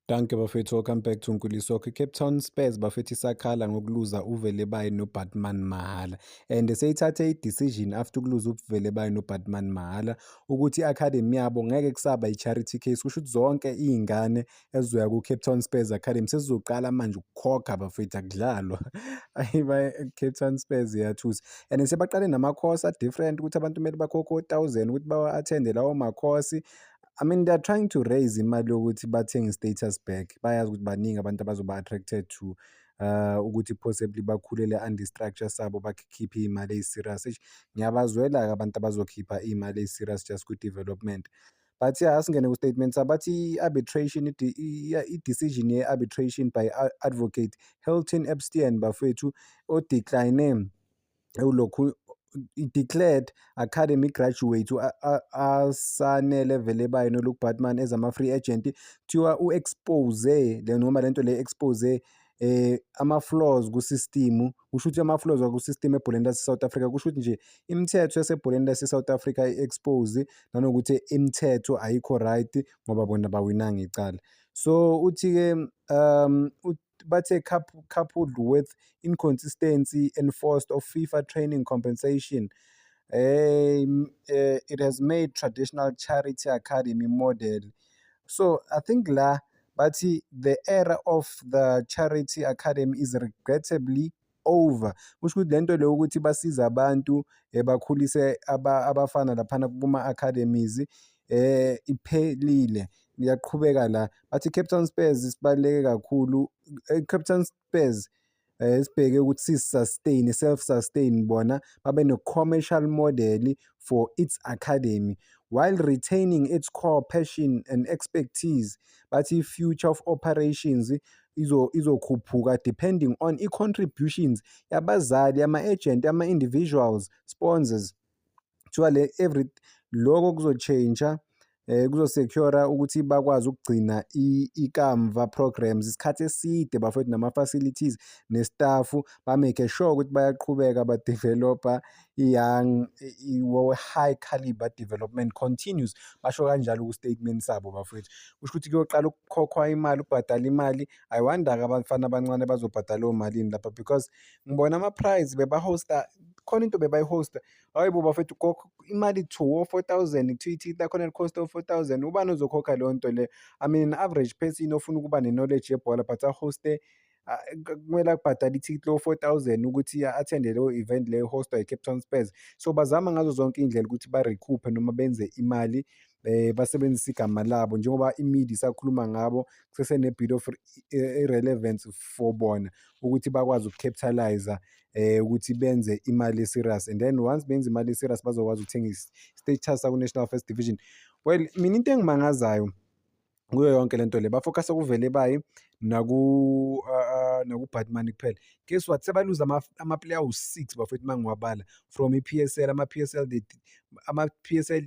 Danke bafethu, welcome back to Nkuliso. Cape Town Spurs bafethu isakhala ngokuluza uVelebane noBatman Mahala, and seyithathe i-decision after ukuluza uVelebane noBatman Mahala ukuthi i-academy yabo ngeke kusaba i-charity case. Kusho ukuthi zonke iy'ngane ezizoya ku-Cape Town Spurs Academy sezizoqala manje ukukhokha bafethu, akudlalwa. Cape Town Spurs iyathusa, and sebaqale nama-course a-different ukuthi abantu kumele bakhokhe o-1,000 ukuthi bawa-attende lawo makhosi. I mean, they're trying to raise imali yokuthi bathenge i-status back. Bayazi ukuthi baningi abantu abazoba-attracted to ukuthi possibly bakhulele under-structure sabo bakhiphe iy'mali eyi-serious. Eish, ngiyabazwela-ke abantu abazokhipha iy'mali eyi-serious just kwi-development. But yeah, asingene ku-statement sabo bathi i-arbitration, i-decision ye-arbitration by advocate Hilton Epstein bafethu odecline ulokhu i-declared academy graduate asanele Velebane noLuke Batman as ama-free agent. Kuthiwa u-expose noma lento le expose ama-flaws ku-system. Kusho ukuthi ama-flaws waku-system ebholeni lase-South Africa. Kusho ukuthi nje imithetho yasebholeni lase-South Africa i-expose nanokuthi imithetho ayikho right ngoba bona bawinanga icala. So uthi-ke bathe coupled with inconsistency enforced of FIFA training compensation, it has made traditional charity academy model. So I think la bathi the era of the charity academy is regrettably over. Kusho ukuthi lento leyo ukuthi basiza abantu bakhulise abafana laphana kuma-academies iphelile. Ngiyaqhubeka la bathi Cape Town Spurs sibaluleke kakhulu. Cape Town Spurs sibheke ukuthi si-sustain, self-sustain, bona babe no-commercial model for its academy while retaining its core passion and expertise. Bathi future of operations izokhuphuka depending on i-contributions yabazali, ama-agent, ama-individuals, sponsors. Kuthiwa loko kuzotshentsha kuzo-secure ukuthi bakwazi ukugcina ikamva programs isikhathi eside bafowethu, nama-facilities ne-staff ba-make sure ukuthi bayaqhubeka badevelopha i-young high caliber development continues. Basho kanjalo ku-statement sabo bafowethu. Kusho ukuthi kuyoqala ukukhokhwa imali, ukubhadala imali. I wonder-ke abafana abancane bazobhadala leyo malini lapha because ngibona ama-prize bebahosta, khona into bebayihosta, hayi bo bafethu imali to o-4,000 ithithi lakhona li-cost o-4,000. Ubani ozokhokha leyo nto le? I mean average person ofuna ukuba ne-knowledge yebhola but ahoste kumele akubhadale ithikithi lo-4,000 ukuthi a-attende leyo event leyo hostwa i-Cape Town Spurs. So bazama ngazo zonke iy'ndlela ukuthi barekhuphe noma benze imali basebenzise igama labo njengoba i-media isakhuluma ngabo, kusesene-bit of irrelevance for bona ukuthi bakwazi uku-capitalize ukuthi benze imali e-serious, and then once benze imali e-serious bazokwazi ukuthenga i-status saku-National First Division. Well, mina into engimangazayo kuyo yonke lento le bafocus kuVelebane nakuBatman kuphela. Guess what? Sebaluza ama-player awu-6 bafethu mangiwabala from i-P_S_L,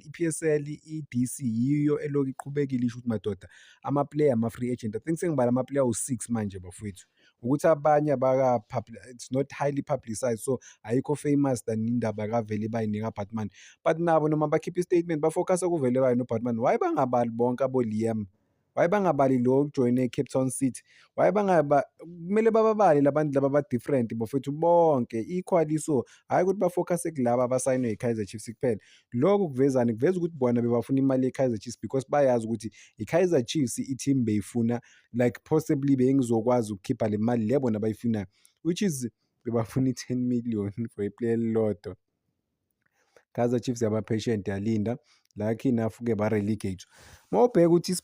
i-P_S_L, i-DC yiyo elokhu iqhubekile isho ukuthi madoda ama-player ama-free agent. I think sengibala ama-player awu-6 manje bafowethu, ukuthi abanye it's not highly publicized, so ayikho famous than indaba kaVelebane nekaBatman. But nabo noma bakhipha i-statement bafocus kuVelebane noBatman. Why bangabali bonke abo-Liam? Why bangabali lo joine Cape Town City? Why kumele bababale labantu laba ba-different bafethu bonke equally, so hhayi ukuthi bafocuse kulaba abasayinwe i-Kaizer Chiefs kuphela. Lokhu kuvezani? Kuveza ukuthi bona bebafuna imali ye-Kaizer Chiefs because bayazi ukuthi i-Kaizer Chiefs i-team beyifuna, like possibly bengizokwazi ukukhipha le mali le bona bayifunayo, which is bebafuna i-10 million for iplayer elilodwa. Kaizer Chiefs yaba-patient yalinda, lucky enough-ke ba-relegate. Mawubheka ukuthi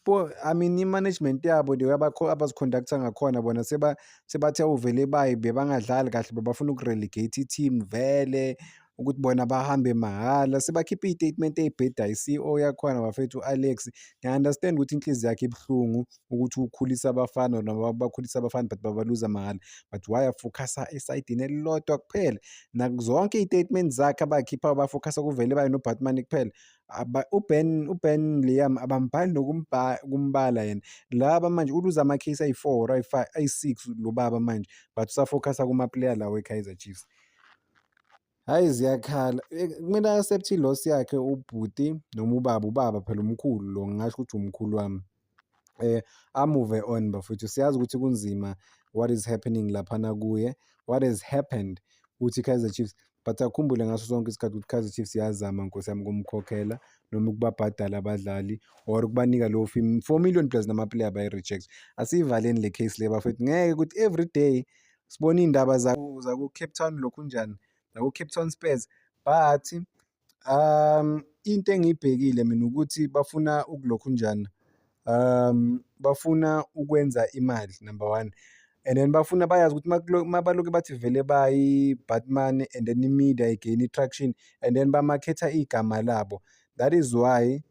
I mean i-management yabo le abazi-conduct-a ngakhona bona sebathe uVelebane bebangadlali kahle, bebafuna uku-relegate i-team vele ukuthi bona bahambe mahhala. Sebakhipha iy'tatement ey'bhedayo. I-CEO yakhona bafethu u-Alex, ngiya-understand ukuthi inhliziyo yakhe ibuhlungu ukuthi ukhulisa abafana noma bakhulisa abafana but babaluza mahhala, but why afocus-a esayidini elilodwa kuphela? Nakuzonke iy'tatement zakhe abakhiphayo bafocus-a kuVelebane noBatman kuphela. uBen Liam abambhali nokumbala yena. Laba manje uluza ama-case ayi-4 or ayi-6 lo baba manje, but usafocus-a kuma-player lawo e-Kaizer Chiefs. Hhayi ziyakhala, kumele a-accept i-loss yakhe ubhuti noma ubaba phela umkhulu lo, ngingasho ukuthi umkhulu wami. amove on bafowethu. Siyazi ukuthi kunzima what is happening laphana kuye, what has happened ukuthi i-Kaizer Chiefs, but akhumbule ngaso sonke isikhathi ukuthi i-Kaizer Chiefs iyazama nkosi yami ukumkhokhela noma ukubabhadala abadlali or ukubanika lowo fee 4 million plus nama-player bayi-reject. Asiyivaleni le case le bafowethu, ngeke ukuthi every day sibone iy'ndaba zaku-Cape Town lokhunjani, zaku-Cape Town Spurs, but into engiyibhekile mina ukuthi bafuna ukulokhunjana, bafuna ukwenza imali number one, and then bafuna bayazi ukuthi mabaloke bathi vele bayi-Batman and then i-media igain i-traction and then bamakhetha igama labo. That is why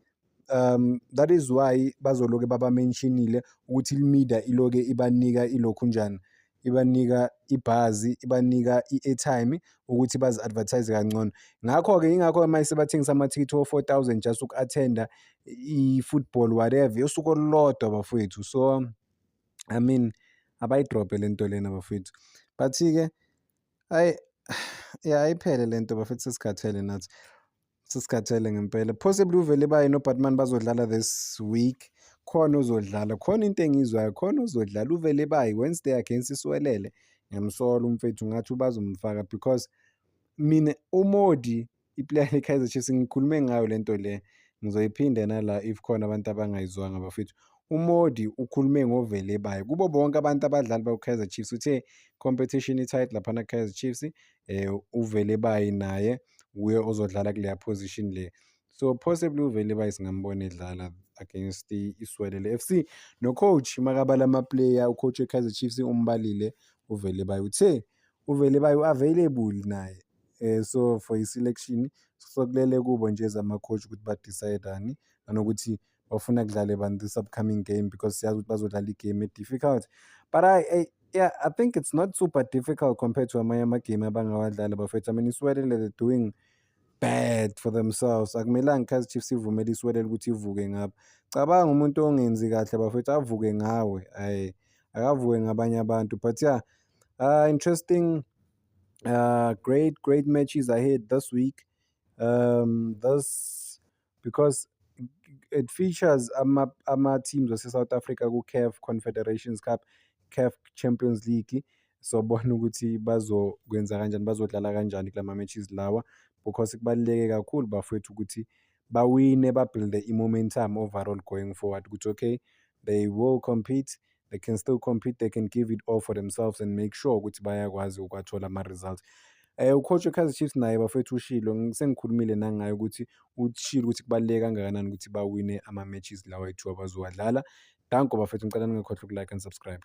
bazoloke baba-mention-ile ukuthi i-media iloke ibanika ilokhunjana, ibanika ibhazi, ibanika i-airtime ukuthi bazi-advertise kangcono. Ngakho-ke yingakho manje sebathengisa amathikithi o-4,000 just uku-attenda i-football whatever usuku olulodwa bafowethu. So I mean abayidrobhe le nto lena bafowethu, but-ke hayi ayiphele le nto bafowethu, sesikhathele nathi, sesikhathele ngempela. Possibly uVele baye noBatman bazodlala this week, khona uzodlala, khona into engiyizwayo, khona uzodlala uVele baye Wednesday against iSiwelele. Ngiyamsola umfethu, ngathi bazomfaka because mina uModi iplayer le-Kaizer Chiefs ngikhulume ngayo le nto le, ngizoyiphinde nala if khona abantu abangayizwanga bafethu. uModi ukhulume ngoVele baye kubo bonke abantu abadlali baku-Kaizer Chiefs, uthe competition i-tight laphana ku-Kaizer Chiefs, uVele baye naye uye ozodlala kuleya position le. So possibly uVele baye singambona edlala against iSiwelele FC. No-coach makabala ama-player, ucoach we-Kaizer Chiefs umbalile uVele baye, uthe uVele baye u-available naye, so for i-selection. So kulele kubo nje zama-coach ukuthi ba-decide-ani nanokuthi bafuna kudlale bani this upcoming game, because siyazi ukuthi bazodlala igame e-difficult. But I think it's not super difficult compared to amanye amagame abangawadlala bafethu. I mean iSiwelele they're doing bad for themselves. Akumelanga i-Kaizer Chiefs ivumele iSiwelele ukuthi ivuke ngabo. Cabanga umuntu ongenzi kahle bafethu avuke ngawe, akavuke ngabanye abantu. But yeah, interesting, great matches ahead this week. Because it features ama-teams ase-South Africa ku-CAF Confederations Cup, CAF Champions League. So bona ukuthi bazokwenza kanjani, bazodlala kanjani kulama matches lawa, because kubaluleke kakhulu bafowethu ukuthi bawine, babuilde i-momentum overall going forward, ukuthi okay, they will compete, they can still compete, they can give it all for themselves and make sure ukuthi bayakwazi ukwathola ama-results. Ucoach we-Kaizer Chiefs naye bafethu ushilo, sengikhulumile nangaye ukuthi ushilo ukuthi kubaluleke kangakanani ukuthi bawine ama-matches lawa ethu abazowadlala. Danko bafethu, ngicela ningakhohlwa uku-like and subscribe.